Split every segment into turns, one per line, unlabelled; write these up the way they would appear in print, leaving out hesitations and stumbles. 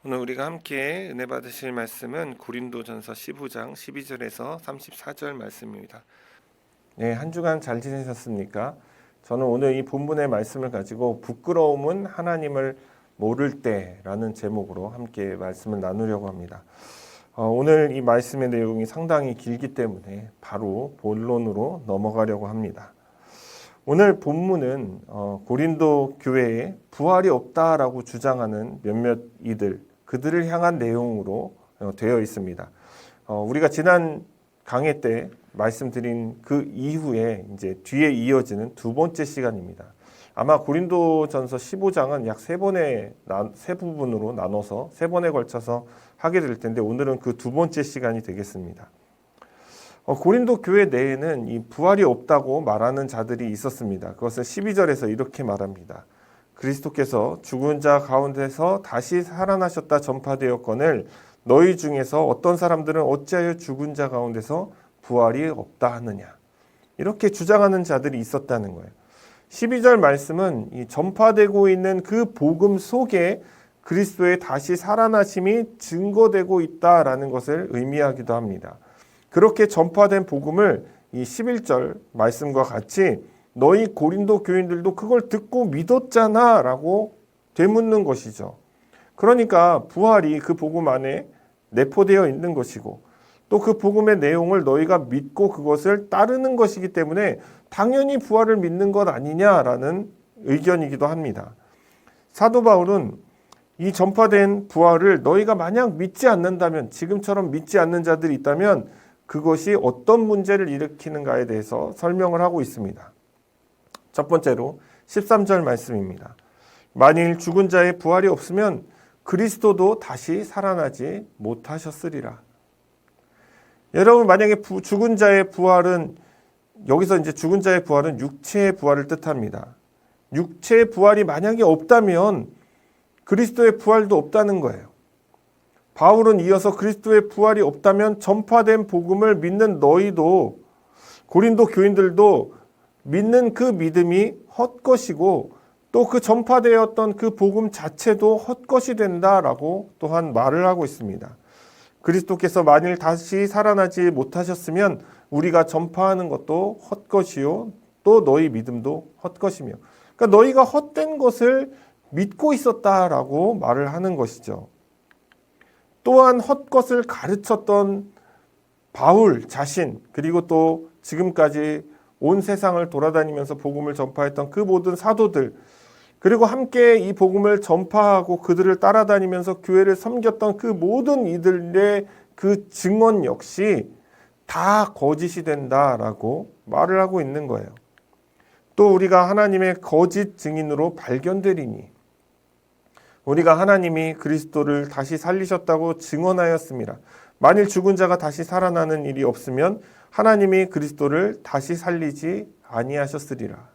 오늘 우리가 함께 은혜 받으실 말씀은 고린도전서 15장 12절에서 34절 말씀입니다. 네, 한 주간 잘 지내셨습니까? 저는 오늘 이 본문의 말씀을 가지고 부끄러움은 하나님을 모를 때라는 제목으로 함께 말씀을 나누려고 합니다. 오늘 이 말씀의 내용이 상당히 길기 때문에 바로 본론으로 넘어가려고 합니다. 오늘 본문은 고린도 교회에 부활이 없다라고 주장하는 몇몇 이들, 그들을 향한 내용으로 되어 있습니다. 우리가 지난 강해 때 말씀드린 그 이후에 이제 뒤에 이어지는 두 번째 시간입니다. 아마 고린도전서 15장은 약 세 부분으로 나눠서 세 번에 걸쳐서 하게 될 텐데 오늘은 그 두 번째 시간이 되겠습니다. 고린도 교회 내에는 이 부활이 없다고 말하는 자들이 있었습니다. 그것을 12절에서 이렇게 말합니다. 그리스도께서 죽은 자 가운데서 다시 살아나셨다 전파되었거늘 너희 중에서 어떤 사람들은 어찌하여 죽은 자 가운데서 부활이 없다 하느냐. 이렇게 주장하는 자들이 있었다는 거예요. 12절 말씀은 이 전파되고 있는 그 복음 속에 그리스도의 다시 살아나심이 증거되고 있다라는 것을 의미하기도 합니다. 그렇게 전파된 복음을 이 11절 말씀과 같이 너희 고린도 교인들도 그걸 듣고 믿었잖아 라고 되묻는 것이죠. 그러니까 부활이 그 복음 안에 내포되어 있는 것이고 또 그 복음의 내용을 너희가 믿고 그것을 따르는 것이기 때문에 당연히 부활을 믿는 것 아니냐라는 의견이기도 합니다. 사도 바울은 이 전파된 부활을 너희가 만약 믿지 않는다면, 지금처럼 믿지 않는 자들이 있다면 그것이 어떤 문제를 일으키는가에 대해서 설명을 하고 있습니다. 첫 번째로 13절 말씀입니다. 만일 죽은 자의 부활이 없으면 그리스도도 다시 살아나지 못하셨으리라. 여러분, 만약에 죽은 자의 부활은, 여기서 이제 죽은 자의 부활은 육체의 부활을 뜻합니다. 육체의 부활이 만약에 없다면 그리스도의 부활도 없다는 거예요. 바울은 이어서 그리스도의 부활이 없다면 전파된 복음을 믿는 너희도, 고린도 교인들도 믿는 그 믿음이 헛것이고 또 그 전파되었던 그 복음 자체도 헛것이 된다라고 또한 말을 하고 있습니다. 그리스도께서 만일 다시 살아나지 못하셨으면 우리가 전파하는 것도 헛것이요 또 너희 믿음도 헛것이며, 그러니까 너희가 헛된 것을 믿고 있었다라고 말을 하는 것이죠. 또한 헛것을 가르쳤던 바울 자신, 그리고 또 지금까지 온 세상을 돌아다니면서 복음을 전파했던 그 모든 사도들, 그리고 함께 이 복음을 전파하고 그들을 따라다니면서 교회를 섬겼던 그 모든 이들의 그 증언 역시 다 거짓이 된다라고 말을 하고 있는 거예요. 또 우리가 하나님의 거짓 증인으로 발견되리니, 우리가 하나님이 그리스도를 다시 살리셨다고 증언하였습니다. 만일 죽은 자가 다시 살아나는 일이 없으면 하나님이 그리스도를 다시 살리지 아니하셨으리라.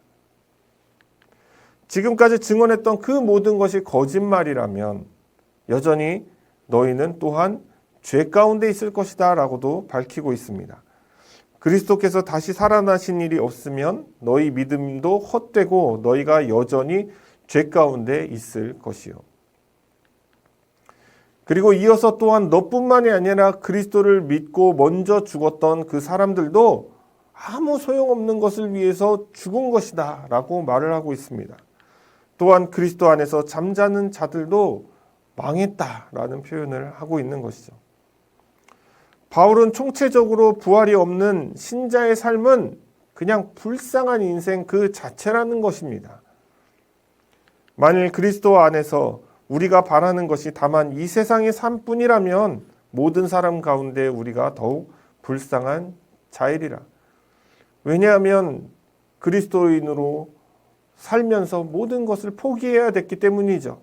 지금까지 증언했던 그 모든 것이 거짓말이라면 여전히 너희는 또한 죄 가운데 있을 것이다 라고도 밝히고 있습니다. 그리스도께서 다시 살아나신 일이 없으면 너희 믿음도 헛되고 너희가 여전히 죄 가운데 있을 것이요. 그리고 이어서 또한 너뿐만이 아니라 그리스도를 믿고 먼저 죽었던 그 사람들도 아무 소용없는 것을 위해서 죽은 것이다 라고 말을 하고 있습니다. 또한 그리스도 안에서 잠자는 자들도 망했다라는 표현을 하고 있는 것이죠. 바울은 총체적으로 부활이 없는 신자의 삶은 그냥 불쌍한 인생 그 자체라는 것입니다. 만일 그리스도 안에서 우리가 바라는 것이 다만 이 세상의 삶뿐이라면 모든 사람 가운데 우리가 더욱 불쌍한 자이리라. 왜냐하면 그리스도인으로 살면서 모든 것을 포기해야 됐기 때문이죠.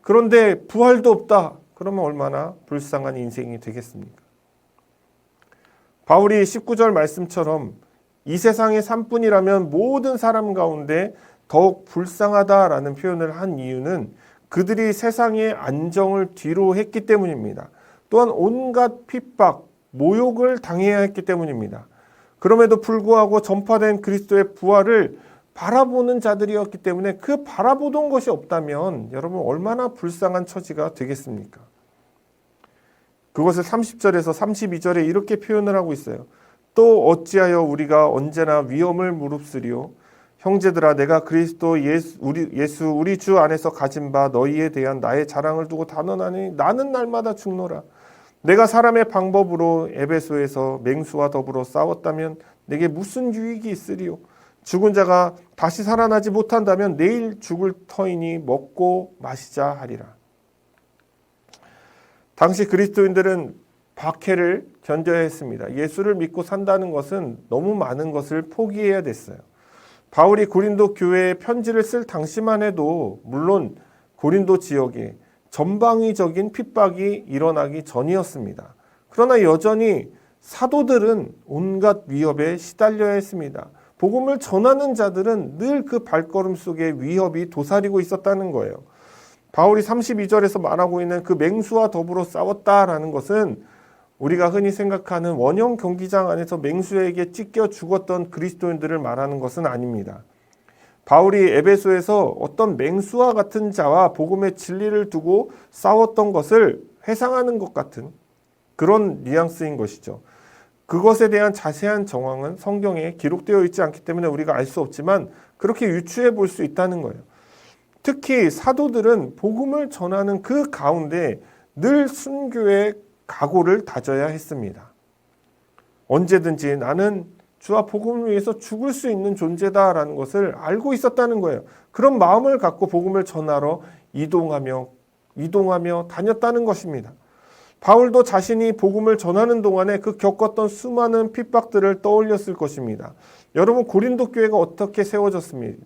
그런데 부활도 없다. 그러면 얼마나 불쌍한 인생이 되겠습니까? 바울이 19절 말씀처럼 이 세상의 삶뿐이라면 모든 사람 가운데 더욱 불쌍하다라는 표현을 한 이유는 그들이 세상의 안정을 뒤로 했기 때문입니다. 또한 온갖 핍박, 모욕을 당해야 했기 때문입니다. 그럼에도 불구하고 전파된 그리스도의 부활을 바라보는 자들이었기 때문에 그 바라보던 것이 없다면 여러분 얼마나 불쌍한 처지가 되겠습니까? 그것을 30절에서 32절에 이렇게 표현을 하고 있어요. 또 어찌하여 우리가 언제나 위험을 무릅쓰리요? 형제들아, 내가 그리스도 예수 우리 주 안에서 가진 바 너희에 대한 나의 자랑을 두고 단언하니 나는 날마다 죽노라. 내가 사람의 방법으로 에베소에서 맹수와 더불어 싸웠다면 내게 무슨 유익이 있으리요? 죽은 자가 다시 살아나지 못한다면 내일 죽을 터이니 먹고 마시자 하리라. 당시 그리스도인들은 박해를 견뎌야 했습니다. 예수를 믿고 산다는 것은 너무 많은 것을 포기해야 됐어요. 바울이 고린도 교회에 편지를 쓸 당시만 해도 물론 고린도 지역에 전방위적인 핍박이 일어나기 전이었습니다. 그러나 여전히 사도들은 온갖 위협에 시달려야 했습니다. 복음을 전하는 자들은 늘 그 발걸음 속에 위협이 도사리고 있었다는 거예요. 바울이 32절에서 말하고 있는 그 맹수와 더불어 싸웠다라는 것은 우리가 흔히 생각하는 원형 경기장 안에서 맹수에게 찢겨 죽었던 그리스도인들을 말하는 것은 아닙니다. 바울이 에베소에서 어떤 맹수와 같은 자와 복음의 진리를 두고 싸웠던 것을 회상하는 것 같은 그런 뉘앙스인 것이죠. 그것에 대한 자세한 정황은 성경에 기록되어 있지 않기 때문에 우리가 알 수 없지만 그렇게 유추해 볼 수 있다는 거예요. 특히 사도들은 복음을 전하는 그 가운데 늘 순교의 각오를 다져야 했습니다. 언제든지 나는 주와 복음을 위해서 죽을 수 있는 존재다라는 것을 알고 있었다는 거예요. 그런 마음을 갖고 복음을 전하러 이동하며 다녔다는 것입니다. 바울도 자신이 복음을 전하는 동안에 그 겪었던 수많은 핍박들을 떠올렸을 것입니다. 여러분, 고린도 교회가 어떻게 세워졌습니까?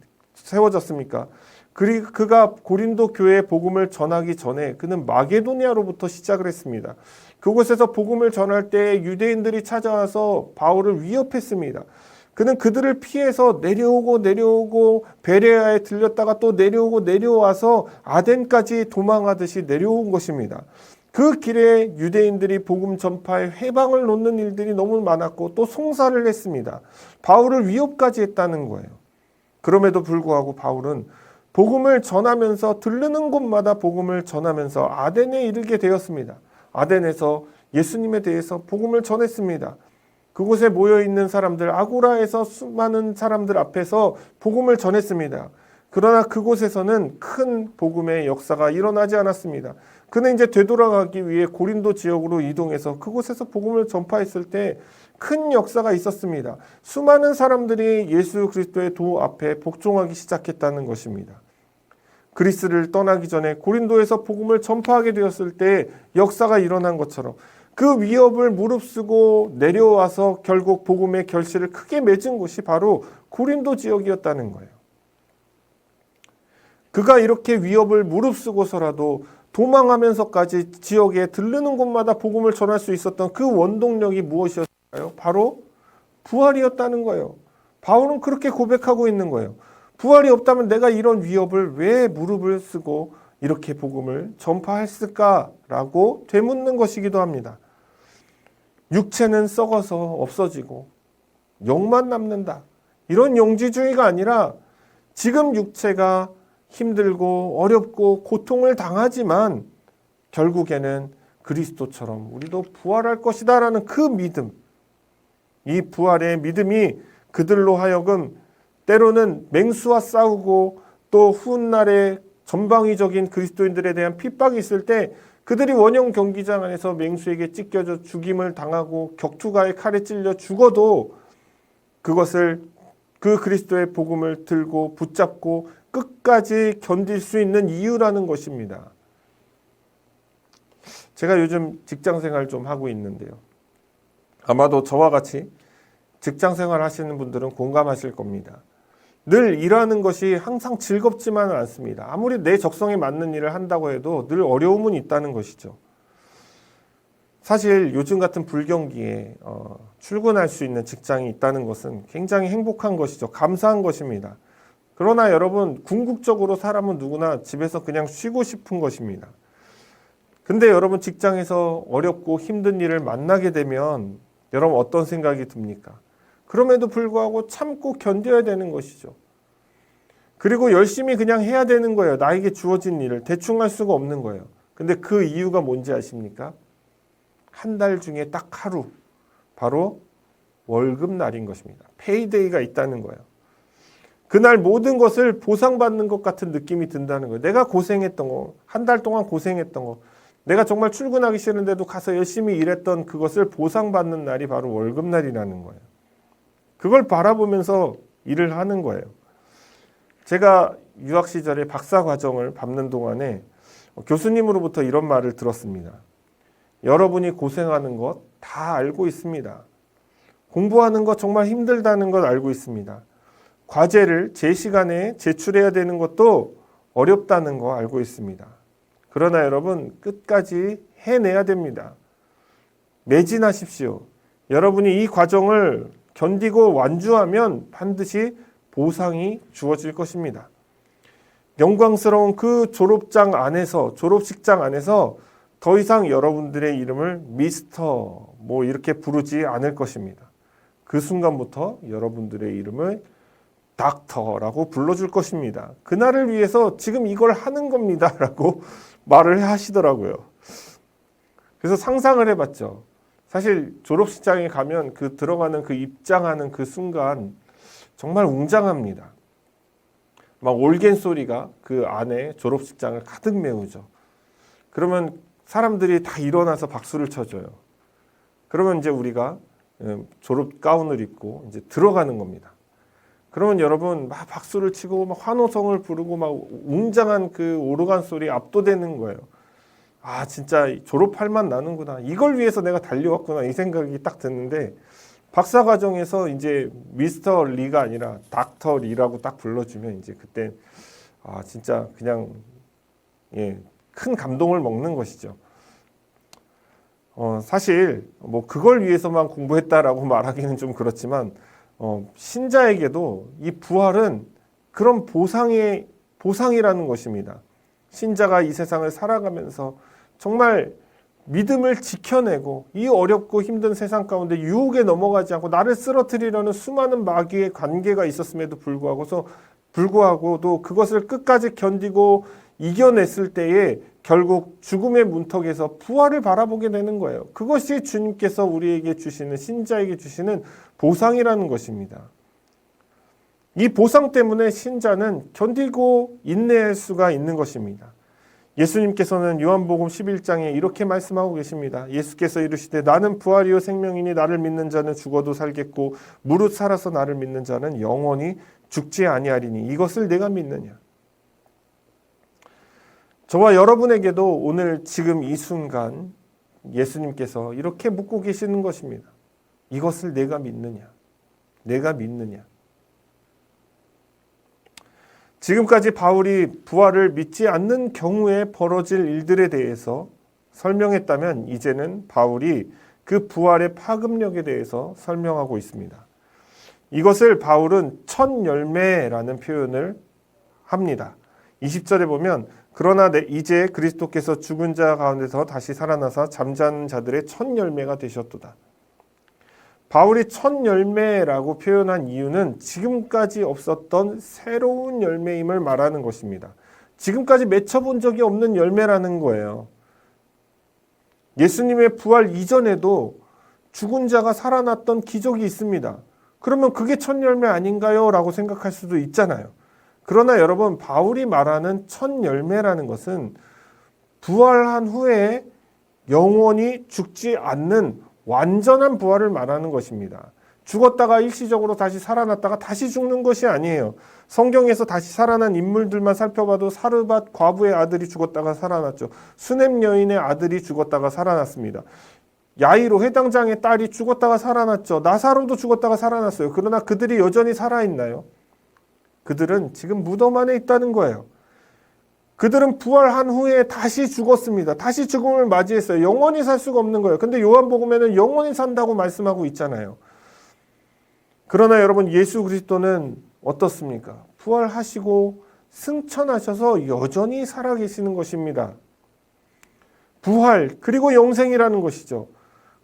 그가 고린도 교회에 복음을 전하기 전에 그는 마게도니아로부터 시작을 했습니다. 그곳에서 복음을 전할 때 유대인들이 찾아와서 바울을 위협했습니다. 그는 그들을 피해서 내려오고 베레아에 들렸다가 또 내려와서 아덴까지 도망하듯이 내려온 것입니다. 그 길에 유대인들이 복음 전파에 회방을 놓는 일들이 너무 많았고 또 송사를 했습니다. 바울을 위협까지 했다는 거예요. 그럼에도 불구하고 바울은 복음을 전하면서 들르는 곳마다 복음을 전하면서 아덴에 이르게 되었습니다. 아덴에서 예수님에 대해서 복음을 전했습니다. 그곳에 모여있는 사람들, 아고라에서 수많은 사람들 앞에서 복음을 전했습니다. 그러나 그곳에서는 큰 복음의 역사가 일어나지 않았습니다. 그는 이제 되돌아가기 위해 고린도 지역으로 이동해서 그곳에서 복음을 전파했을 때 큰 역사가 있었습니다. 수많은 사람들이 예수 그리스도의 도 앞에 복종하기 시작했다는 것입니다. 그리스를 떠나기 전에 고린도에서 복음을 전파하게 되었을 때 역사가 일어난 것처럼 그 위협을 무릅쓰고 내려와서 결국 복음의 결실을 크게 맺은 곳이 바로 고린도 지역이었다는 거예요. 그가 이렇게 위협을 무릅쓰고서라도 도망하면서까지 지역에 들르는 곳마다 복음을 전할 수 있었던 그 원동력이 무엇이었을까요? 바로 부활이었다는 거예요. 바울은 그렇게 고백하고 있는 거예요. 부활이 없다면 내가 이런 위협을 왜 무릎을 쓰고 이렇게 복음을 전파했을까라고 되묻는 것이기도 합니다. 육체는 썩어서 없어지고 영만 남는다. 이런 영지주의가 아니라 지금 육체가 힘들고 어렵고 고통을 당하지만 결국에는 그리스도처럼 우리도 부활할 것이다 라는 그 믿음, 이 부활의 믿음이 그들로 하여금 때로는 맹수와 싸우고 또 훗날에 전방위적인 그리스도인들에 대한 핍박이 있을 때 그들이 원형 경기장 안에서 맹수에게 찢겨져 죽임을 당하고 격투가의 칼에 찔려 죽어도 그것을 그 그리스도의 복음을 들고 붙잡고 끝까지 견딜 수 있는 이유라는 것입니다. 제가 요즘 직장생활 좀 하고 있는데요. 아마도 저와 같이 직장생활 하시는 분들은 공감하실 겁니다. 늘 일하는 것이 항상 즐겁지만은 않습니다. 아무리 내 적성에 맞는 일을 한다고 해도 늘 어려움은 있다는 것이죠. 사실 요즘 같은 불경기에 출근할 수 있는 직장이 있다는 것은 굉장히 행복한 것이죠. 감사한 것입니다. 그러나 여러분, 궁극적으로 사람은 누구나 집에서 그냥 쉬고 싶은 것입니다. 근데 여러분, 직장에서 어렵고 힘든 일을 만나게 되면 여러분 어떤 생각이 듭니까? 그럼에도 불구하고 참고 견뎌야 되는 것이죠. 그리고 열심히 그냥 해야 되는 거예요. 나에게 주어진 일을 대충 할 수가 없는 거예요. 근데 그 이유가 뭔지 아십니까? 한 달 중에 딱 하루, 바로 월급날인 것입니다. 페이데이가 있다는 거예요. 그날 모든 것을 보상받는 것 같은 느낌이 든다는 거예요. 내가 고생했던 거, 한 달 동안 고생했던 거, 내가 정말 출근하기 싫은데도 가서 열심히 일했던 그것을 보상받는 날이 바로 월급날이라는 거예요. 그걸 바라보면서 일을 하는 거예요. 제가 유학 시절에 박사 과정을 밟는 동안에 교수님으로부터 이런 말을 들었습니다. 여러분이 고생하는 것 다 알고 있습니다. 공부하는 것 정말 힘들다는 것 알고 있습니다. 과제를 제 시간에 제출해야 되는 것도 어렵다는 거 알고 있습니다. 그러나 여러분 끝까지 해내야 됩니다. 매진하십시오. 여러분이 이 과정을 견디고 완주하면 반드시 보상이 주어질 것입니다. 영광스러운 그 졸업장 안에서, 졸업식장 안에서 더 이상 여러분들의 이름을 미스터 뭐 이렇게 부르지 않을 것입니다. 그 순간부터 여러분들의 이름을 닥터라고 불러줄 것입니다. 그날을 위해서 지금 이걸 하는 겁니다 라고 말을 하시더라고요. 그래서 상상을 해봤죠. 사실 졸업식장에 가면 그 들어가는 그 입장하는 그 순간 정말 웅장합니다. 막 올겐 소리가 그 안에 졸업식장을 가득 메우죠. 그러면 사람들이 다 일어나서 박수를 쳐줘요. 그러면 이제 우리가 졸업 가운을 입고 이제 들어가는 겁니다. 그러면 여러분 막 박수를 치고 막 환호성을 부르고 막 웅장한 그 오르간 소리에 압도되는 거예요. 아 진짜 졸업할 맛 나는구나. 이걸 위해서 내가 달려왔구나. 이 생각이 딱 드는데 박사 과정에서 이제 미스터 리가 아니라 닥터 리라고 딱 불러주면 이제 그때 아 진짜 그냥 큰 감동을 먹는 것이죠. 사실 뭐 그걸 위해서만 공부했다라고 말하기는 좀 그렇지만 신자에게도 이 부활은 그런 보상이라는 것입니다. 신자가 이 세상을 살아가면서 정말 믿음을 지켜내고 이 어렵고 힘든 세상 가운데 유혹에 넘어가지 않고 나를 쓰러뜨리려는 수많은 마귀의 관계가 있었음에도 불구하고도 그것을 끝까지 견디고 이겨냈을 때에 결국 죽음의 문턱에서 부활을 바라보게 되는 거예요. 그것이 주님께서 우리에게 주시는, 신자에게 주시는 보상이라는 것입니다. 이 보상 때문에 신자는 견디고 인내할 수가 있는 것입니다. 예수님께서는 요한복음 11장에 이렇게 말씀하고 계십니다. 예수께서 이르시되 나는 부활이요 생명이니 나를 믿는 자는 죽어도 살겠고 무릇 살아서 나를 믿는 자는 영원히 죽지 아니하리니 이것을 내가 믿느냐. 저와 여러분에게도 오늘 지금 이 순간 예수님께서 이렇게 묻고 계시는 것입니다. 이것을 내가 믿느냐? 내가 믿느냐? 지금까지 바울이 부활을 믿지 않는 경우에 벌어질 일들에 대해서 설명했다면 이제는 바울이 그 부활의 파급력에 대해서 설명하고 있습니다. 이것을 바울은 첫 열매라는 표현을 합니다. 20절에 보면 그러나 이제 그리스도께서 죽은 자 가운데서 다시 살아나사 잠자는 자들의 첫 열매가 되셨도다. 바울이 첫 열매라고 표현한 이유는 지금까지 없었던 새로운 열매임을 말하는 것입니다. 지금까지 맺혀본 적이 없는 열매라는 거예요. 예수님의 부활 이전에도 죽은 자가 살아났던 기적이 있습니다. 그러면 그게 첫 열매 아닌가요? 라고 생각할 수도 있잖아요. 그러나 여러분, 바울이 말하는 첫 열매라는 것은 부활한 후에 영원히 죽지 않는 완전한 부활을 말하는 것입니다. 죽었다가 일시적으로 다시 살아났다가 다시 죽는 것이 아니에요. 성경에서 다시 살아난 인물들만 살펴봐도 사르밧 과부의 아들이 죽었다가 살아났죠. 수넴 여인의 아들이 죽었다가 살아났습니다. 야이로 회당장의 딸이 죽었다가 살아났죠. 나사로도 죽었다가 살아났어요. 그러나 그들이 여전히 살아있나요? 그들은 지금 무덤 안에 있다는 거예요. 그들은 부활한 후에 다시 죽었습니다. 다시 죽음을 맞이했어요. 영원히 살 수가 없는 거예요. 근데 요한복음에는 영원히 산다고 말씀하고 있잖아요. 그러나 여러분, 예수 그리스도는 어떻습니까? 부활하시고 승천하셔서 여전히 살아계시는 것입니다. 부활, 그리고 영생이라는 것이죠.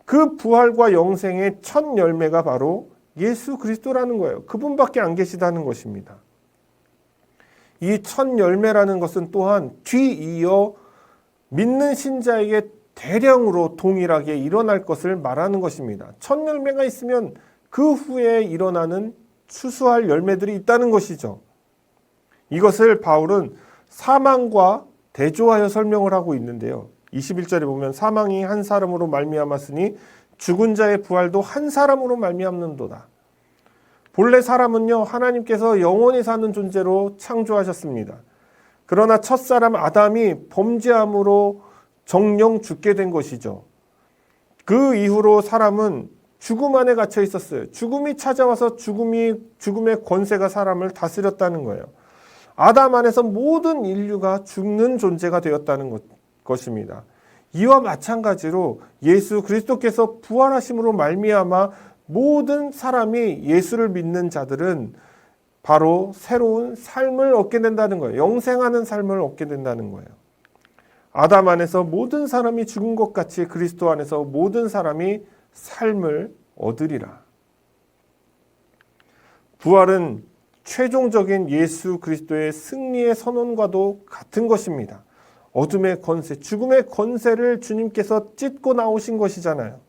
그 부활과 영생의 첫 열매가 바로 예수 그리스도라는 거예요. 그분밖에 안 계시다는 것입니다. 이 첫 열매라는 것은 또한 뒤이어 믿는 신자에게 대량으로 동일하게 일어날 것을 말하는 것입니다. 첫 열매가 있으면 그 후에 일어나는 추수할 열매들이 있다는 것이죠. 이것을 바울은 사망과 대조하여 설명을 하고 있는데요. 21절에 보면 사망이 한 사람으로 말미암았으니 죽은 자의 부활도 한 사람으로 말미암는도다. 본래 사람은요, 하나님께서 영원히 사는 존재로 창조하셨습니다. 그러나 첫사람 아담이 범죄함으로 정령 죽게 된 것이죠. 그 이후로 사람은 죽음 안에 갇혀 있었어요. 죽음이 찾아와서 죽음의 권세가 사람을 다스렸다는 거예요. 아담 안에서 모든 인류가 죽는 존재가 되었다는 것입니다. 이와 마찬가지로 예수 그리스도께서 부활하심으로 말미암아 모든 사람이 예수를 믿는 자들은 바로 새로운 삶을 얻게 된다는 거예요. 영생하는 삶을 얻게 된다는 거예요. 아담 안에서 모든 사람이 죽은 것 같이 그리스도 안에서 모든 사람이 삶을 얻으리라. 부활은 최종적인 예수 그리스도의 승리의 선언과도 같은 것입니다. 어둠의 권세, 죽음의 권세를 주님께서 찢고 나오신 것이잖아요.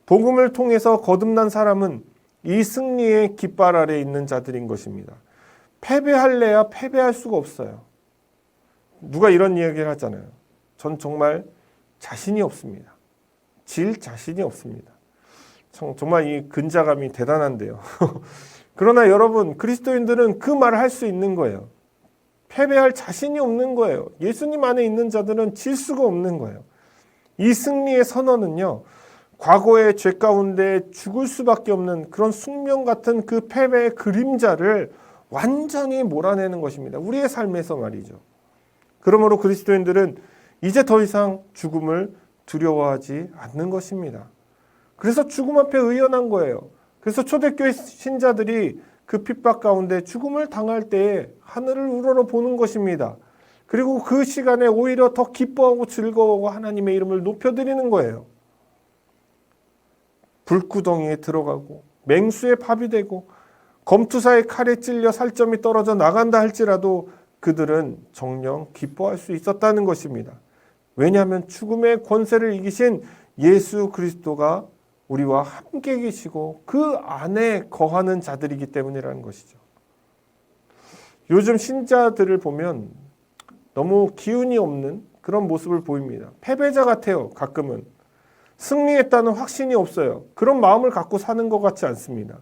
복음을 통해서 거듭난 사람은 이 승리의 깃발 아래에 있는 자들인 것입니다. 패배할래야 패배할 수가 없어요. 누가 이런 이야기를 하잖아요. 전 정말 자신이 없습니다. 질 자신이 없습니다. 정말 이 근자감이 대단한데요. 그러나 여러분, 그리스도인들은 그 말을 할 수 있는 거예요. 패배할 자신이 없는 거예요. 예수님 안에 있는 자들은 질 수가 없는 거예요. 이 승리의 선언은요, 과거의 죄 가운데 죽을 수밖에 없는 그런 숙명 같은 그 패배의 그림자를 완전히 몰아내는 것입니다. 우리의 삶에서 말이죠. 그러므로 그리스도인들은 이제 더 이상 죽음을 두려워하지 않는 것입니다. 그래서 죽음 앞에 의연한 거예요. 그래서 초대교회 신자들이 그 핍박 가운데 죽음을 당할 때에 하늘을 우러러 보는 것입니다. 그리고 그 시간에 오히려 더 기뻐하고 즐거워하고 하나님의 이름을 높여드리는 거예요. 불구덩이에 들어가고 맹수의 밥이 되고 검투사의 칼에 찔려 살점이 떨어져 나간다 할지라도 그들은 정녕 기뻐할 수 있었다는 것입니다. 왜냐하면 죽음의 권세를 이기신 예수 그리스도가 우리와 함께 계시고 그 안에 거하는 자들이기 때문이라는 것이죠. 요즘 신자들을 보면 너무 기운이 없는 그런 모습을 보입니다. 패배자 같아요. 가끔은. 승리했다는 확신이 없어요. 그런 마음을 갖고 사는 것 같지 않습니다.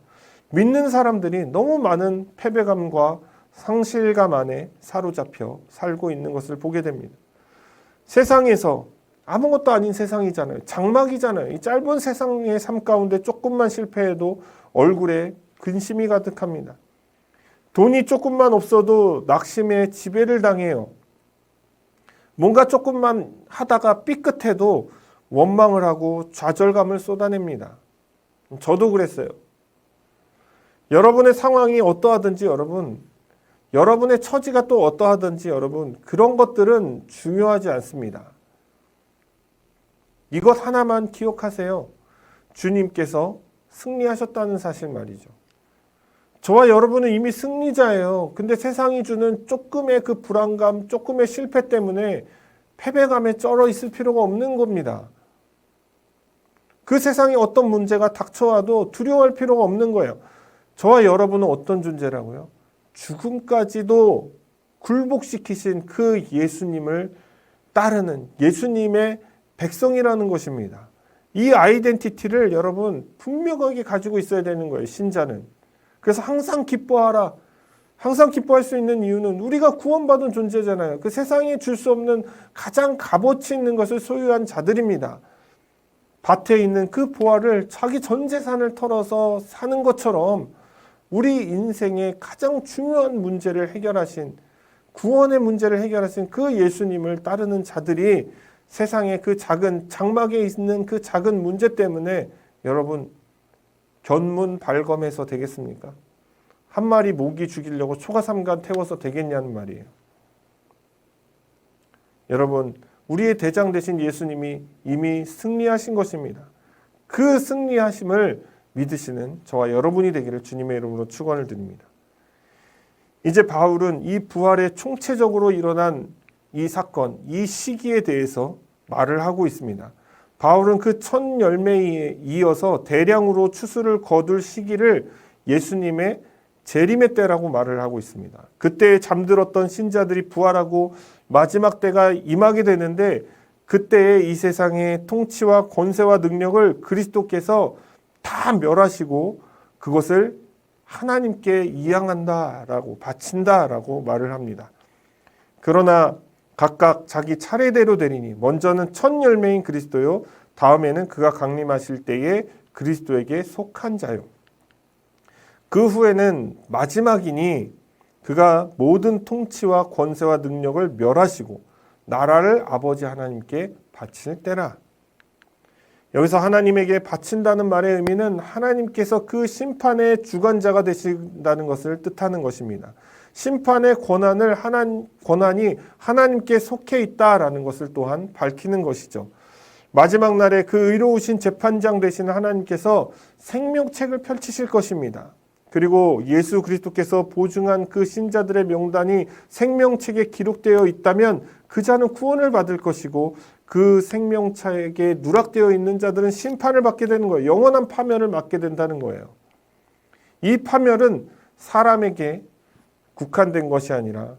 믿는 사람들이 너무 많은 패배감과 상실감 안에 사로잡혀 살고 있는 것을 보게 됩니다. 세상에서 아무것도 아닌 세상이잖아요. 장막이잖아요. 이 짧은 세상의 삶 가운데 조금만 실패해도 얼굴에 근심이 가득합니다. 돈이 조금만 없어도 낙심에 지배를 당해요. 뭔가 조금만 하다가 삐끗해도 원망을 하고 좌절감을 쏟아냅니다. 저도 그랬어요. 여러분의 상황이 어떠하든지 여러분의 처지가 또 어떠하든지 그런 것들은 중요하지 않습니다. 이것 하나만 기억하세요. 주님께서 승리하셨다는 사실 말이죠. 저와 여러분은 이미 승리자예요. 근데 세상이 주는 조금의 그 불안감, 조금의 실패 때문에 패배감에 쩔어 있을 필요가 없는 겁니다. 그 세상에 어떤 문제가 닥쳐와도 두려워할 필요가 없는 거예요. 저와 여러분은 어떤 존재라고요? 죽음까지도 굴복시키신 그 예수님을 따르는 예수님의 백성이라는 것입니다. 이 아이덴티티를 여러분 분명하게 가지고 있어야 되는 거예요. 신자는. 그래서 항상 기뻐하라. 항상 기뻐할 수 있는 이유는 우리가 구원받은 존재잖아요. 그 세상에 줄 수 없는 가장 값어치 있는 것을 소유한 자들입니다. 밭에 있는 그 보화를 자기 전 재산을 털어서 사는 것처럼 우리 인생의 가장 중요한 문제를 해결하신, 구원의 문제를 해결하신 그 예수님을 따르는 자들이 세상의 그 작은 장막에 있는 그 작은 문제 때문에 여러분 견문 발검해서 되겠습니까? 한 마리 모기 죽이려고 초가삼간 태워서 되겠냐는 말이에요. 여러분, 우리의 대장 되신 예수님이 이미 승리하신 것입니다. 그 승리하심을 믿으시는 저와 여러분이 되기를 주님의 이름으로 축원을 드립니다. 이제 바울은 이 부활에 총체적으로 일어난 이 사건, 이 시기에 대해서 말을 하고 있습니다. 바울은 그 첫 열매에 이어서 대량으로 추수를 거둘 시기를 예수님의 재림의 때라고 말을 하고 있습니다. 그때 잠들었던 신자들이 부활하고 마지막 때가 임하게 되는데, 그때의 이 세상의 통치와 권세와 능력을 그리스도께서 다 멸하시고 그것을 하나님께 이양한다라고, 바친다라고 말을 합니다. 그러나 각각 자기 차례대로 되리니 먼저는 첫 열매인 그리스도요, 다음에는 그가 강림하실 때에 그리스도에게 속한 자요. 그 후에는 마지막이니 그가 모든 통치와 권세와 능력을 멸하시고 나라를 아버지 하나님께 바칠 때라. 여기서 하나님에게 바친다는 말의 의미는 하나님께서 그 심판의 주관자가 되신다는 것을 뜻하는 것입니다. 심판의 권한이 하나님께 속해 있다라는 것을 또한 밝히는 것이죠. 마지막 날에 그 의로우신 재판장 되시는 하나님께서 생명책을 펼치실 것입니다. 그리고 예수 그리스도께서 보증한 그 신자들의 명단이 생명책에 기록되어 있다면 그 자는 구원을 받을 것이고, 그 생명책에 누락되어 있는 자들은 심판을 받게 되는 거예요. 영원한 파멸을 맞게 된다는 거예요. 이 파멸은 사람에게 국한된 것이 아니라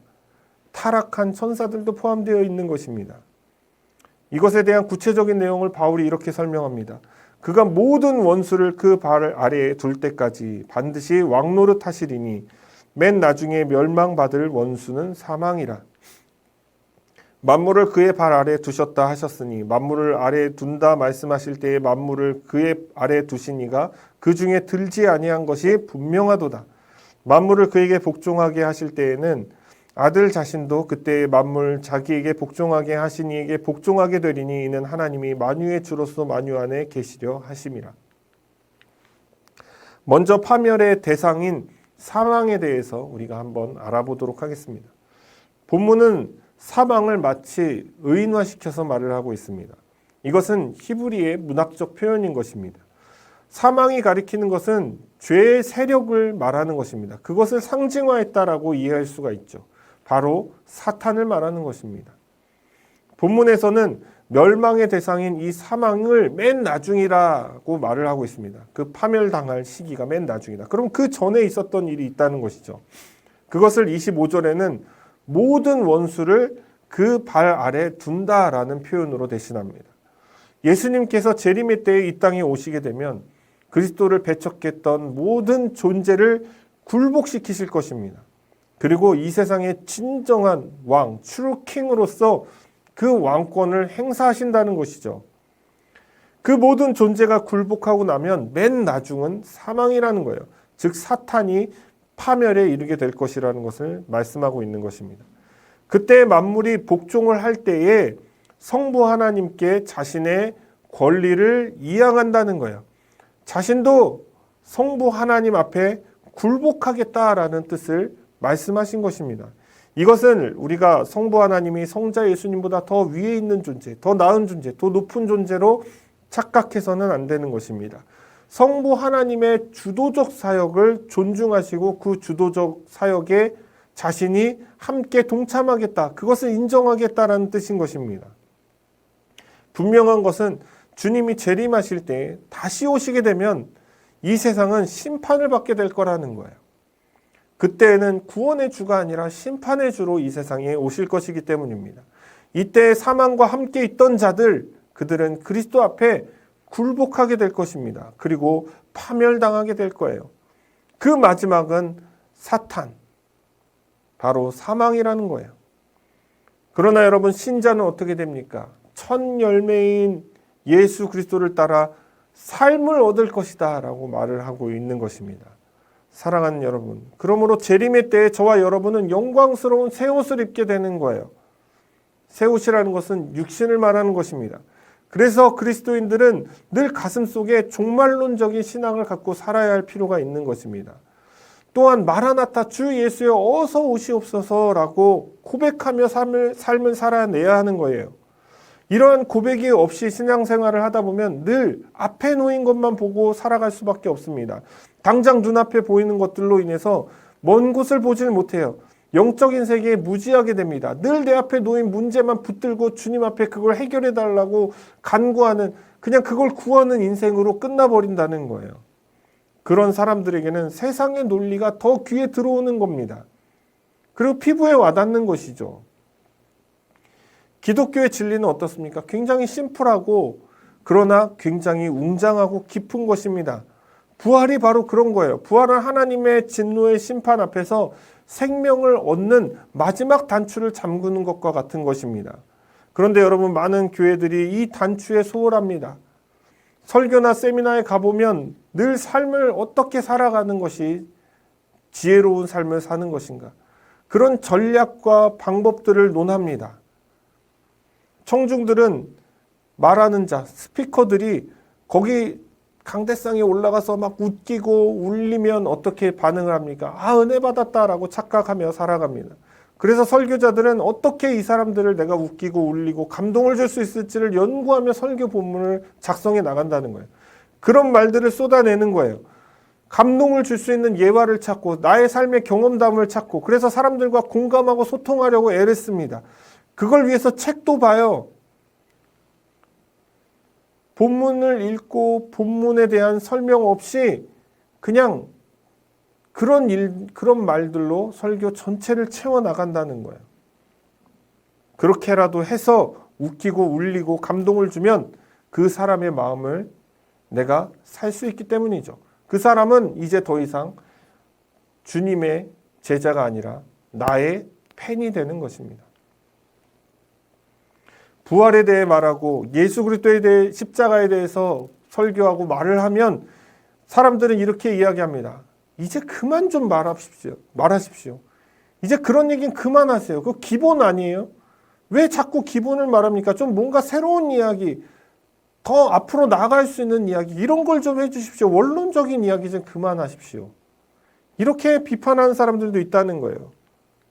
타락한 천사들도 포함되어 있는 것입니다. 이것에 대한 구체적인 내용을 바울이 이렇게 설명합니다. 그가 모든 원수를 그 발 아래에 둘 때까지 반드시 왕노릇 하시리니 맨 나중에 멸망받을 원수는 사망이라. 만물을 그의 발 아래에 두셨다 하셨으니 만물을 아래에 둔다 말씀하실 때에 만물을 그의 아래에 두시니가 그 중에 들지 아니한 것이 분명하도다. 만물을 그에게 복종하게 하실 때에는 아들 자신도 그때의 만물 자기에게 복종하게 하신 이에게 복종하게 되리니 이는 하나님이 만유의 주로서 만유 안에 계시려 하심이라. 먼저 파멸의 대상인 사망에 대해서 우리가 한번 알아보도록 하겠습니다. 본문은 사망을 마치 의인화시켜서 말을 하고 있습니다. 이것은 히브리의 문학적 표현인 것입니다. 사망이 가리키는 것은 죄의 세력을 말하는 것입니다. 그것을 상징화했다라고 이해할 수가 있죠. 바로 사탄을 말하는 것입니다. 본문에서는 멸망의 대상인 이 사망을 맨 나중이라고 말을 하고 있습니다. 그 파멸당할 시기가 맨 나중이다. 그럼 그 전에 있었던 일이 있다는 것이죠. 그것을 25절에는 모든 원수를 그 발 아래 둔다라는 표현으로 대신합니다. 예수님께서 재림의 때에 이 땅에 오시게 되면 그리스도를 배척했던 모든 존재를 굴복시키실 것입니다. 그리고 이 세상의 진정한 왕, 트루 킹으로서 그 왕권을 행사하신다는 것이죠. 그 모든 존재가 굴복하고 나면 맨 나중은 사망이라는 거예요. 즉 사탄이 파멸에 이르게 될 것이라는 것을 말씀하고 있는 것입니다. 그때 만물이 복종을 할 때에 성부 하나님께 자신의 권리를 이양한다는 거예요. 자신도 성부 하나님 앞에 굴복하겠다라는 뜻을 말씀하신 것입니다. 이것은 우리가 성부 하나님이 성자 예수님보다 더 위에 있는 존재, 더 나은 존재, 더 높은 존재로 착각해서는 안 되는 것입니다. 성부 하나님의 주도적 사역을 존중하시고 그 주도적 사역에 자신이 함께 동참하겠다, 그것을 인정하겠다라는 뜻인 것입니다. 분명한 것은 주님이 재림하실 때 다시 오시게 되면 이 세상은 심판을 받게 될 거라는 거예요. 그때는 구원의 주가 아니라 심판의 주로 이 세상에 오실 것이기 때문입니다. 이때 사망과 함께 있던 자들, 그들은 그리스도 앞에 굴복하게 될 것입니다. 그리고 파멸당하게 될 거예요. 그 마지막은 사탄, 바로 사망이라는 거예요. 그러나 여러분, 신자는 어떻게 됩니까? 첫 열매인 예수 그리스도를 따라 삶을 얻을 것이다 라고 말을 하고 있는 것입니다. 사랑하는 여러분, 그러므로 재림의 때에 저와 여러분은 영광스러운 새 옷을 입게 되는 거예요. 새 옷이라는 것은 육신을 말하는 것입니다. 그래서 그리스도인들은 늘 가슴속에 종말론적인 신앙을 갖고 살아야 할 필요가 있는 것입니다. 또한 마라나타 주 예수여 어서 오시옵소서라고 고백하며 삶을 살아내야 하는 거예요. 이러한 고백이 없이 신앙생활을 하다 보면 늘 앞에 놓인 것만 보고 살아갈 수밖에 없습니다. 당장 눈앞에 보이는 것들로 인해서 먼 곳을 보질 못해요. 영적인 세계에 무지하게 됩니다. 늘 내 앞에 놓인 문제만 붙들고 주님 앞에 그걸 해결해 달라고 간구하는, 그냥 그걸 구하는 인생으로 끝나버린다는 거예요. 그런 사람들에게는 세상의 논리가 더 귀에 들어오는 겁니다. 그리고 피부에 와닿는 것이죠. 기독교의 진리는 어떻습니까? 굉장히 심플하고 그러나 굉장히 웅장하고 깊은 것입니다. 부활이 바로 그런 거예요. 부활은 하나님의 진노의 심판 앞에서 생명을 얻는 마지막 단추를 잠그는 것과 같은 것입니다. 그런데 여러분, 많은 교회들이 이 단추에 소홀합니다. 설교나 세미나에 가보면 늘 삶을 어떻게 살아가는 것이 지혜로운 삶을 사는 것인가, 그런 전략과 방법들을 논합니다. 청중들은, 말하는 자, 스피커들이 거기 강대상에 올라가서 막 웃기고 울리면 어떻게 반응을 합니까? 아, 은혜 받았다라고 착각하며 살아갑니다. 그래서 설교자들은 어떻게 이 사람들을 내가 웃기고 울리고 감동을 줄 수 있을지를 연구하며 설교 본문을 작성해 나간다는 거예요. 그런 말들을 쏟아내는 거예요. 감동을 줄 수 있는 예화를 찾고 나의 삶의 경험담을 찾고, 그래서 사람들과 공감하고 소통하려고 애를 씁니다. 그걸 위해서 책도 봐요. 본문을 읽고 본문에 대한 설명 없이 그냥 그런 말들로 설교 전체를 채워나간다는 거예요. 그렇게라도 해서 웃기고 울리고 감동을 주면 그 사람의 마음을 내가 살 수 있기 때문이죠. 그 사람은 이제 더 이상 주님의 제자가 아니라 나의 팬이 되는 것입니다. 부활에 대해 말하고 예수 그리스도에 대해, 십자가에 대해서 설교하고 말을 하면 사람들은 이렇게 이야기합니다. 이제 그만 좀 말하십시오. 이제 그런 얘기는 그만하세요. 그거 기본 아니에요? 왜 자꾸 기본을 말합니까? 좀 뭔가 새로운 이야기, 더 앞으로 나아갈 수 있는 이야기, 이런 걸 좀 해주십시오. 원론적인 이야기 좀 그만하십시오. 이렇게 비판하는 사람들도 있다는 거예요.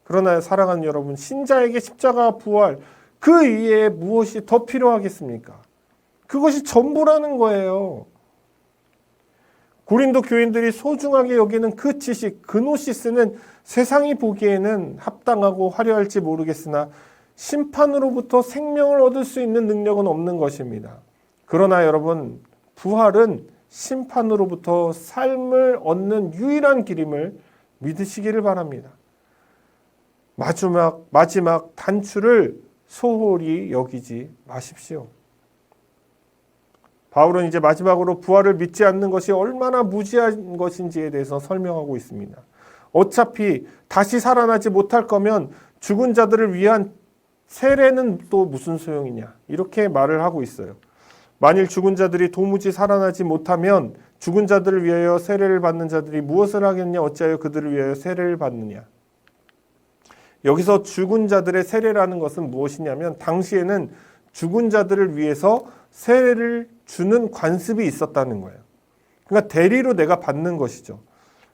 그러나 사랑하는 여러분, 신자에게 십자가, 부활, 그 위에 무엇이 더 필요하겠습니까? 그것이 전부라는 거예요. 고린도 교인들이 소중하게 여기는 그 지식, 그노시스는 세상이 보기에는 합당하고 화려할지 모르겠으나 심판으로부터 생명을 얻을 수 있는 능력은 없는 것입니다. 그러나 여러분, 부활은 심판으로부터 삶을 얻는 유일한 길임을 믿으시기를 바랍니다. 마지막 단추를 소홀히 여기지 마십시오. 바울은 이제 마지막으로 부활을 믿지 않는 것이 얼마나 무지한 것인지에 대해서 설명하고 있습니다. 어차피 다시 살아나지 못할 거면 죽은 자들을 위한 세례는 또 무슨 소용이냐, 이렇게 말을 하고 있어요. 만일 죽은 자들이 도무지 살아나지 못하면 죽은 자들을 위하여 세례를 받는 자들이 무엇을 하겠냐, 어찌하여 그들을 위하여 세례를 받느냐. 여기서 죽은 자들의 세례라는 것은 무엇이냐면, 당시에는 죽은 자들을 위해서 세례를 주는 관습이 있었다는 거예요. 그러니까 대리로 내가 받는 것이죠.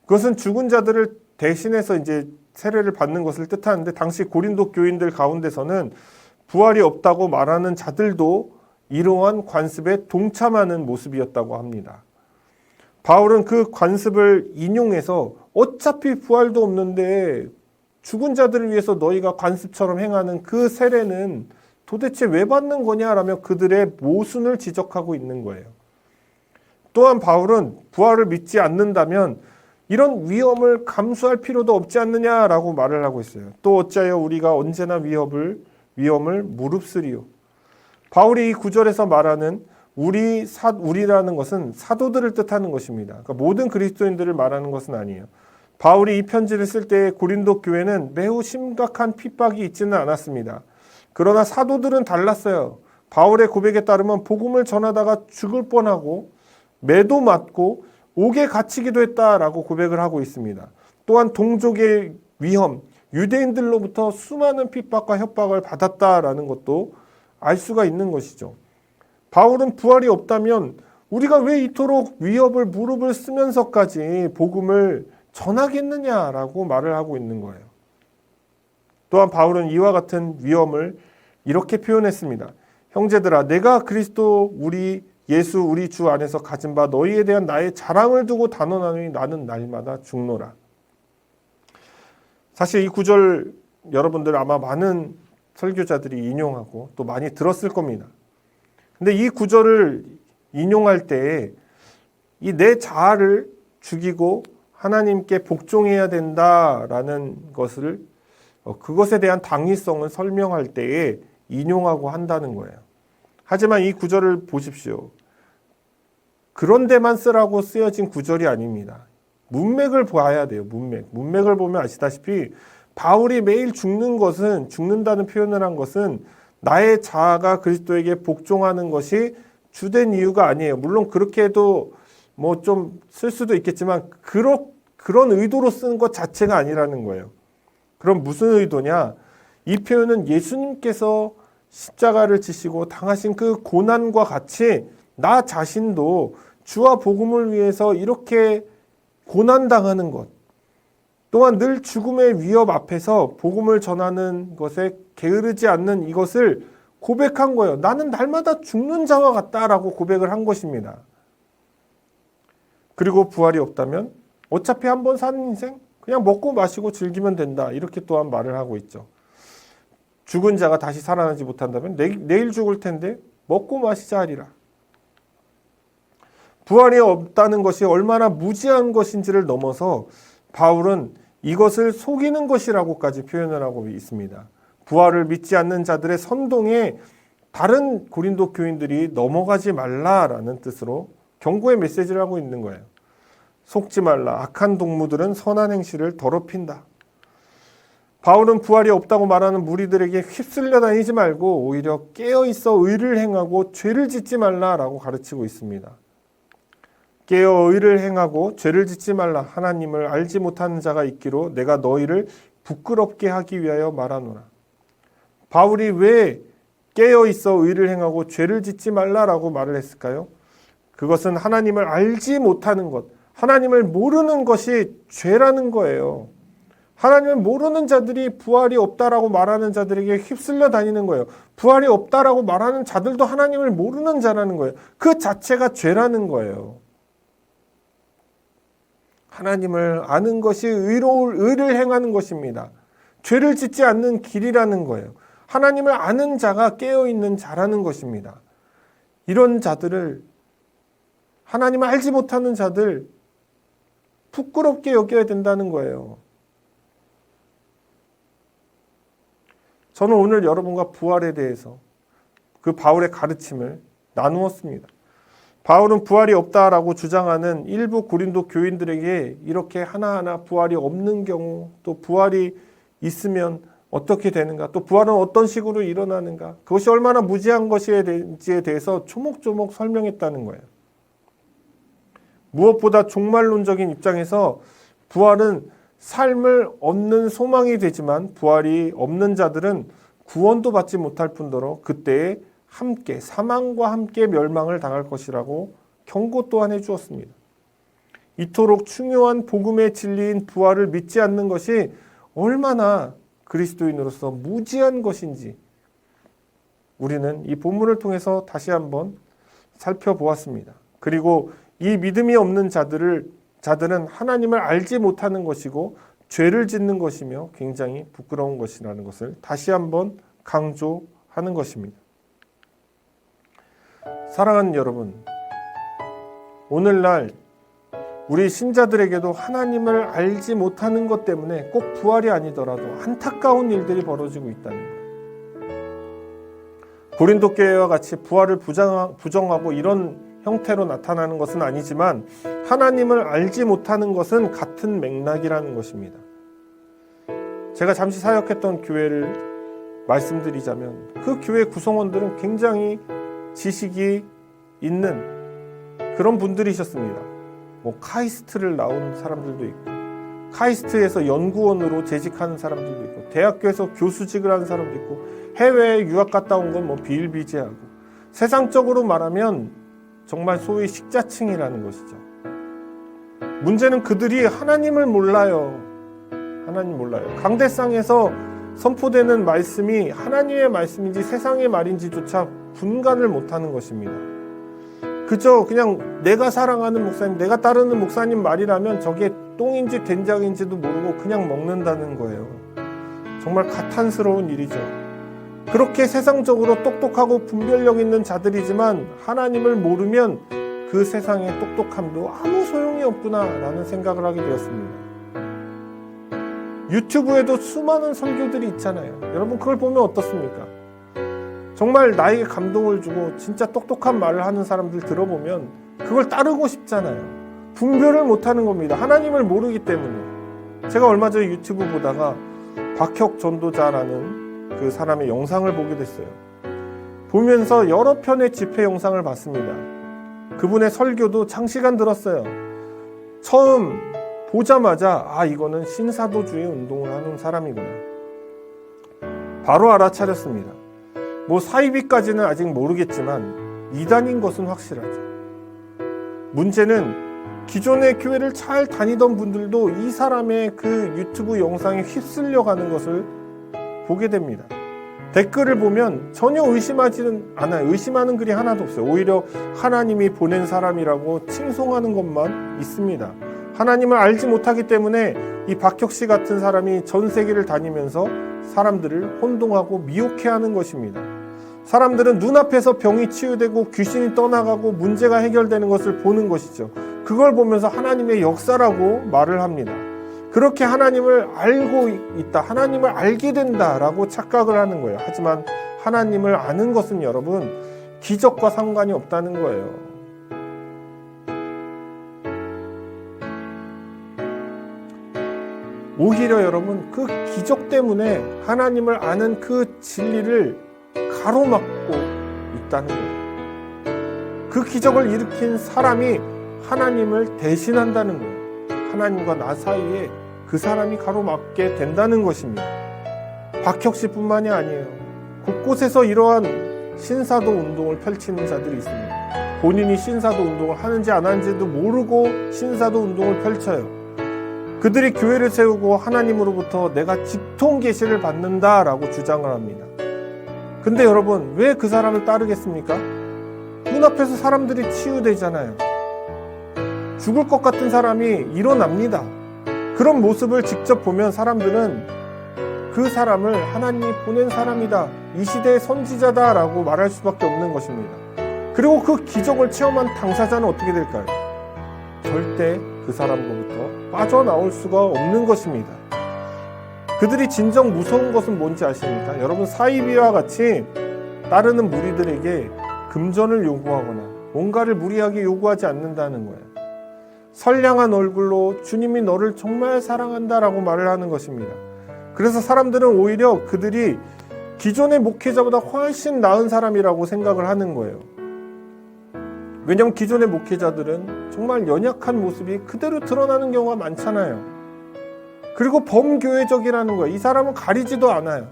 그것은 죽은 자들을 대신해서 이제 세례를 받는 것을 뜻하는데, 당시 고린도 교인들 가운데서는 부활이 없다고 말하는 자들도 이러한 관습에 동참하는 모습이었다고 합니다. 바울은 그 관습을 인용해서 어차피 부활도 없는데 죽은 자들을 위해서 너희가 관습처럼 행하는 그 세례는 도대체 왜 받는 거냐라며 그들의 모순을 지적하고 있는 거예요. 또한 바울은 부활을 믿지 않는다면 이런 위험을 감수할 필요도 없지 않느냐라고 말을 하고 있어요. 또 어찌하여 우리가 언제나 위험을 무릅쓰리요. 바울이 이 구절에서 말하는 우리라는 것은 사도들을 뜻하는 것입니다. 그러니까 모든 그리스도인들을 말하는 것은 아니에요. 바울이 이 편지를 쓸 때 고린도 교회는 매우 심각한 핍박이 있지는 않았습니다. 그러나 사도들은 달랐어요. 바울의 고백에 따르면 복음을 전하다가 죽을 뻔하고 매도 맞고 옥에 갇히기도 했다라고 고백을 하고 있습니다. 또한 동족의 위험, 유대인들로부터 수많은 핍박과 협박을 받았다라는 것도 알 수가 있는 것이죠. 바울은 부활이 없다면 우리가 왜 이토록 위협을 무릎을 쓰면서까지 복음을 전하겠느냐라고 말을 하고 있는 거예요. 또한 바울은 이와 같은 위험을 이렇게 표현했습니다. 형제들아, 내가 그리스도 예수 우리 주 안에서 가진 바 너희에 대한 나의 자랑을 두고 단언하노니 나는 날마다 죽노라. 사실 이 구절 여러분들 아마 많은 설교자들이 인용하고 또 많이 들었을 겁니다. 근데 이 구절을 인용할 때 이 내 자아를 죽이고 하나님께 복종해야 된다라는 것을 그것에 대한 당위성을 설명할 때에 인용하고 한다는 거예요. 하지만 이 구절을 보십시오. 그런 데만 쓰라고 쓰여진 구절이 아닙니다. 문맥을 봐야 돼요. 문맥을 보면 아시다시피 바울이 매일 죽는다는 표현을 한 것은 나의 자아가 그리스도에게 복종하는 것이 주된 이유가 아니에요. 물론 그렇게 해도 뭐 좀 쓸 수도 있겠지만 그런 의도로 쓰는 것 자체가 아니라는 거예요. 그럼 무슨 의도냐? 이 표현은 예수님께서 십자가를 지시고 당하신 그 고난과 같이 나 자신도 주와 복음을 위해서 이렇게 고난당하는 것, 또한 늘 죽음의 위협 앞에서 복음을 전하는 것에 게으르지 않는 이것을 고백한 거예요. 나는 날마다 죽는 자와 같다라고 고백을 한 것입니다. 그리고 부활이 없다면 어차피 한번 사는 인생 그냥 먹고 마시고 즐기면 된다. 이렇게 또한 말을 하고 있죠. 죽은 자가 다시 살아나지 못한다면 내일 죽을 텐데 먹고 마시자 하리라. 부활이 없다는 것이 얼마나 무지한 것인지를 넘어서 바울은 이것을 속이는 것이라고까지 표현을 하고 있습니다. 부활을 믿지 않는 자들의 선동에 다른 고린도 교인들이 넘어가지 말라라는 뜻으로 경고의 메시지를 하고 있는 거예요. 속지 말라. 악한 동무들은 선한 행실을 더럽힌다. 바울은 부활이 없다고 말하는 무리들에게 휩쓸려 다니지 말고 오히려 깨어있어 의를 행하고 죄를 짓지 말라라고 가르치고 있습니다. 깨어 의를 행하고 죄를 짓지 말라. 하나님을 알지 못하는 자가 있기로 내가 너희를 부끄럽게 하기 위하여 말하노라. 바울이 왜 깨어있어 의를 행하고 죄를 짓지 말라라고 말을 했을까요? 그것은 하나님을 알지 못하는 것, 하나님을 모르는 것이 죄라는 거예요. 하나님을 모르는 자들이 부활이 없다라고 말하는 자들에게 휩쓸려 다니는 거예요. 부활이 없다라고 말하는 자들도 하나님을 모르는 자라는 거예요. 그 자체가 죄라는 거예요. 하나님을 아는 것이 의를 행하는 것입니다. 죄를 짓지 않는 길이라는 거예요. 하나님을 아는 자가 깨어있는 자라는 것입니다. 이런 자들을, 하나님을 알지 못하는 자들 부끄럽게 여겨야 된다는 거예요. 저는 오늘 여러분과 부활에 대해서 그 바울의 가르침을 나누었습니다. 바울은 부활이 없다라고 주장하는 일부 고린도 교인들에게 이렇게 하나하나 부활이 없는 경우, 또 부활이 있으면 어떻게 되는가, 또 부활은 어떤 식으로 일어나는가, 그것이 얼마나 무지한 것인지에 대해서 조목조목 설명했다는 거예요. 무엇보다 종말론적인 입장에서 부활은 삶을 얻는 소망이 되지만 부활이 없는 자들은 구원도 받지 못할 뿐더러 그때에 함께 사망과 함께 멸망을 당할 것이라고 경고 또한 해주었습니다. 이토록 중요한 복음의 진리인 부활을 믿지 않는 것이 얼마나 그리스도인으로서 무지한 것인지 우리는 이 본문을 통해서 다시 한번 살펴보았습니다. 그리고 이 믿음이 없는 자들은 하나님을 알지 못하는 것이고 죄를 짓는 것이며 굉장히 부끄러운 것이라는 것을 다시 한번 강조하는 것입니다. 사랑하는 여러분, 오늘날 우리 신자들에게도 하나님을 알지 못하는 것 때문에 꼭 부활이 아니더라도 안타까운 일들이 벌어지고 있다는 거예요. 고린도 교회와 같이 부활을 부정하고 이런 형태로 나타나는 것은 아니지만 하나님을 알지 못하는 것은 같은 맥락이라는 것입니다. 제가 잠시 사역했던 교회를 말씀드리자면 그 교회 구성원들은 굉장히 지식이 있는 그런 분들이셨습니다. 뭐 카이스트를 나온 사람들도 있고 카이스트에서 연구원으로 재직하는 사람들도 있고 대학교에서 교수직을 하는 사람도 있고 해외에 유학 갔다 온 건 뭐 비일비재하고 세상적으로 말하면 정말 소위 식자층이라는 것이죠. 문제는 그들이 하나님을 몰라요. 하나님 몰라요. 강대상에서 선포되는 말씀이 하나님의 말씀인지 세상의 말인지조차 분간을 못하는 것입니다. 그저 그냥 내가 사랑하는 목사님, 내가 따르는 목사님 말이라면 저게 똥인지 된장인지도 모르고 그냥 먹는다는 거예요. 정말 가탄스러운 일이죠. 그렇게 세상적으로 똑똑하고 분별력 있는 자들이지만 하나님을 모르면 그 세상의 똑똑함도 아무 소용이 없구나라는 생각을 하게 되었습니다. 유튜브에도 수많은 설교들이 있잖아요. 여러분 그걸 보면 어떻습니까? 정말 나에게 감동을 주고 진짜 똑똑한 말을 하는 사람들 들어보면 그걸 따르고 싶잖아요. 분별을 못하는 겁니다. 하나님을 모르기 때문에. 제가 얼마 전에 유튜브 보다가 박혁 전도자라는 그 사람의 영상을 보게 됐어요. 보면서 여러 편의 집회 영상을 봤습니다. 그분의 설교도 장시간 들었어요. 처음 보자마자 이거는 신사도주의 운동을 하는 사람이구나. 바로 알아차렸습니다. 사이비까지는 아직 모르겠지만 이단인 것은 확실하죠. 문제는 기존의 교회를 잘 다니던 분들도 이 사람의 그 유튜브 영상에 휩쓸려가는 것을 보게 됩니다. 댓글을 보면 전혀 의심하지는 않아요. 의심하는 글이 하나도 없어요. 오히려 하나님이 보낸 사람이라고 칭송하는 것만 있습니다. 하나님을 알지 못하기 때문에 이 박혁 씨 같은 사람이 전 세계를 다니면서 사람들을 혼동하고 미혹해하는 것입니다. 사람들은 눈앞에서 병이 치유되고 귀신이 떠나가고 문제가 해결되는 것을 보는 것이죠. 그걸 보면서 하나님의 역사라고 말을 합니다. 그렇게 하나님을 알고 있다, 하나님을 알게 된다라고 착각을 하는 거예요. 하지만 하나님을 아는 것은 여러분 기적과 상관이 없다는 거예요. 오히려 여러분 그 기적 때문에 하나님을 아는 그 진리를 가로막고 있다는 거예요. 그 기적을 일으킨 사람이 하나님을 대신한다는 거예요. 하나님과 나 사이에 그 사람이 가로막게 된다는 것입니다. 박혁 씨뿐만이 아니에요. 곳곳에서 이러한 신사도 운동을 펼치는 자들이 있습니다. 본인이 신사도 운동을 하는지 안 하는지도 모르고 신사도 운동을 펼쳐요. 그들이 교회를 세우고 하나님으로부터 내가 직통 계시를 받는다라고 주장을 합니다. 근데 여러분 왜 그 사람을 따르겠습니까? 눈앞에서 사람들이 치유되잖아요. 죽을 것 같은 사람이 일어납니다. 그런 모습을 직접 보면 사람들은 그 사람을 하나님이 보낸 사람이다, 이 시대의 선지자다라고 말할 수밖에 없는 것입니다. 그리고 그 기적을 체험한 당사자는 어떻게 될까요? 절대 그 사람으로부터 빠져나올 수가 없는 것입니다. 그들이 진정 무서운 것은 뭔지 아십니까? 여러분 사이비와 같이 따르는 무리들에게 금전을 요구하거나 뭔가를 무리하게 요구하지 않는다는 거예요. 선량한 얼굴로 주님이 너를 정말 사랑한다라고 말을 하는 것입니다. 그래서 사람들은 오히려 그들이 기존의 목회자보다 훨씬 나은 사람이라고 생각을 하는 거예요. 왜냐하면 기존의 목회자들은 정말 연약한 모습이 그대로 드러나는 경우가 많잖아요. 그리고 범교회적이라는 거예요. 이 사람은 가리지도 않아요.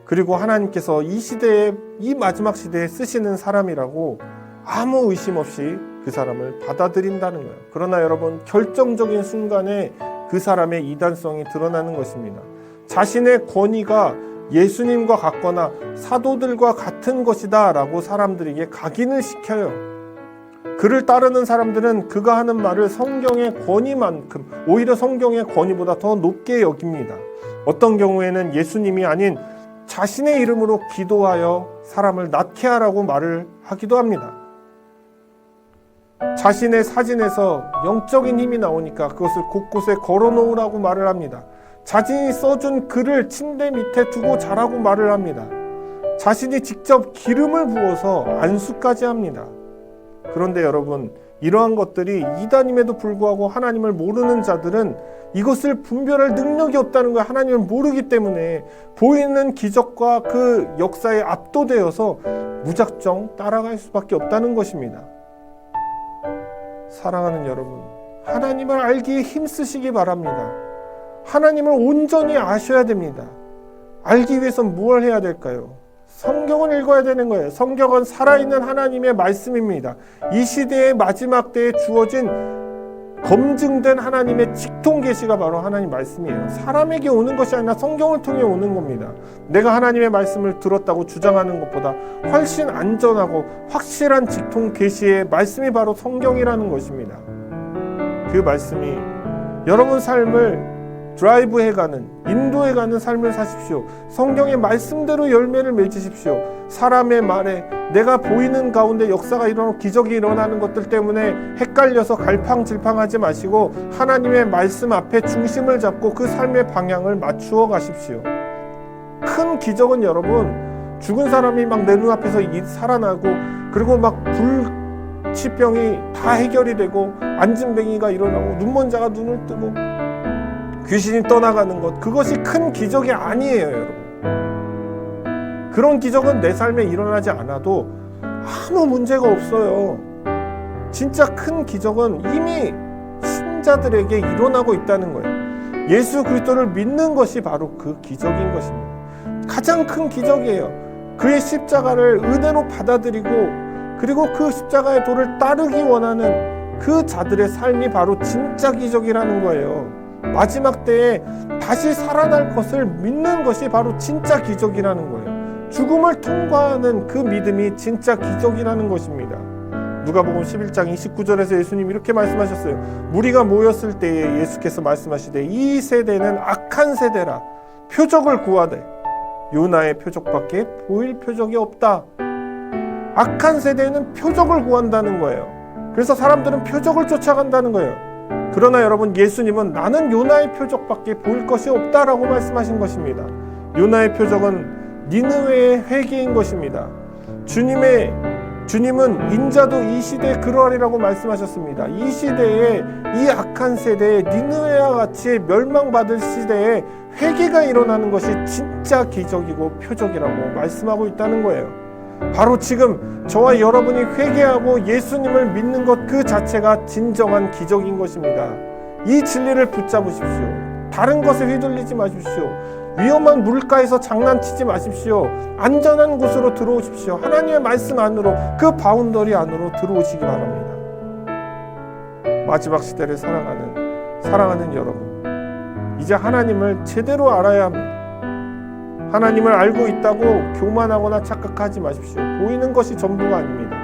그리고 하나님께서 이 시대에, 이 마지막 시대에 쓰시는 사람이라고 아무 의심 없이 그 사람을 받아들인다는 거예요. 그러나 여러분 결정적인 순간에 그 사람의 이단성이 드러나는 것입니다. 자신의 권위가 예수님과 같거나 사도들과 같은 것이다 라고 사람들에게 각인을 시켜요. 그를 따르는 사람들은 그가 하는 말을 성경의 권위만큼, 오히려 성경의 권위보다 더 높게 여깁니다. 어떤 경우에는 예수님이 아닌 자신의 이름으로 기도하여 사람을 낫게 하라고 말을 하기도 합니다. 자신의 사진에서 영적인 힘이 나오니까 그것을 곳곳에 걸어놓으라고 말을 합니다. 자신이 써준 글을 침대 밑에 두고 자라고 말을 합니다. 자신이 직접 기름을 부어서 안수까지 합니다. 그런데 여러분, 이러한 것들이 이단임에도 불구하고 하나님을 모르는 자들은 이것을 분별할 능력이 없다는 거예요. 하나님을 모르기 때문에 보이는 기적과 그 역사에 압도되어서 무작정 따라갈 수밖에 없다는 것입니다. 사랑하는 여러분, 하나님을 알기에 힘쓰시기 바랍니다. 하나님을 온전히 아셔야 됩니다. 알기 위해선 무엇을 해야 될까요? 성경을 읽어야 되는 거예요. 성경은 살아있는 하나님의 말씀입니다. 이 시대의 마지막 때에 주어진 검증된 하나님의 직통 계시가 바로 하나님 말씀이에요. 사람에게 오는 것이 아니라 성경을 통해 오는 겁니다. 내가 하나님의 말씀을 들었다고 주장하는 것보다 훨씬 안전하고 확실한 직통 계시의 말씀이 바로 성경이라는 것입니다. 그 말씀이 여러분 삶을 드라이브해가는, 인도해가는 삶을 사십시오. 성경의 말씀대로 열매를 맺으십시오. 사람의 말에 내가 보이는 가운데 역사가 일어나고 기적이 일어나는 것들 때문에 헷갈려서 갈팡질팡하지 마시고 하나님의 말씀 앞에 중심을 잡고 그 삶의 방향을 맞추어 가십시오. 큰 기적은 여러분, 죽은 사람이 막 내 눈앞에서 살아나고, 그리고 막 불치병이 다 해결이 되고, 안진뱅이가 일어나고, 눈먼 자가 눈을 뜨고, 귀신이 떠나가는 것, 그것이 큰 기적이 아니에요, 여러분. 그런 기적은 내 삶에 일어나지 않아도 아무 문제가 없어요. 진짜 큰 기적은 이미 신자들에게 일어나고 있다는 거예요. 예수 그리스도를 믿는 것이 바로 그 기적인 것입니다. 가장 큰 기적이에요. 그의 십자가를 은혜로 받아들이고, 그리고 그 십자가의 도를 따르기 원하는 그 자들의 삶이 바로 진짜 기적이라는 거예요. 마지막 때에 다시 살아날 것을 믿는 것이 바로 진짜 기적이라는 거예요. 죽음을 통과하는 그 믿음이 진짜 기적이라는 것입니다. 누가복음 11장 29절에서 예수님이 이렇게 말씀하셨어요. 무리가 모였을 때에 예수께서 말씀하시되 이 세대는 악한 세대라. 표적을 구하되 요나의 표적밖에 보일 표적이 없다. 악한 세대는 표적을 구한다는 거예요. 그래서 사람들은 표적을 쫓아간다는 거예요. 그러나 여러분, 예수님은 나는 요나의 표적밖에 보일 것이 없다라고 말씀하신 것입니다. 요나의 표적은 니느웨의 회개인 것입니다. 주님은 인자도 이 시대에 그러하리라고 말씀하셨습니다. 이 시대에, 이 악한 세대에, 니느웨와 같이 멸망받을 시대에 회개가 일어나는 것이 진짜 기적이고 표적이라고 말씀하고 있다는 거예요. 바로 지금 저와 여러분이 회개하고 예수님을 믿는 것 그 자체가 진정한 기적인 것입니다. 이 진리를 붙잡으십시오. 다른 것에 휘둘리지 마십시오. 위험한 물가에서 장난치지 마십시오. 안전한 곳으로 들어오십시오. 하나님의 말씀 안으로, 그 바운더리 안으로 들어오시기 바랍니다. 마지막 시대를 사랑하는 여러분, 이제 하나님을 제대로 알아야 합니다. 하나님을 알고 있다고 교만하거나 착각하지 마십시오. 보이는 것이 전부가 아닙니다.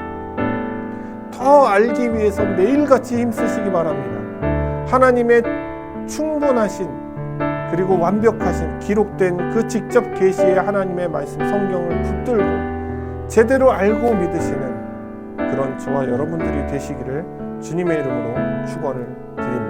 더 알기 위해서 매일같이 힘쓰시기 바랍니다. 하나님의 충분하신, 그리고 완벽하신, 기록된 그 직접 계시의 하나님의 말씀 성경을 붙들고 제대로 알고 믿으시는 그런 저와 여러분들이 되시기를 주님의 이름으로 축원을 드립니다.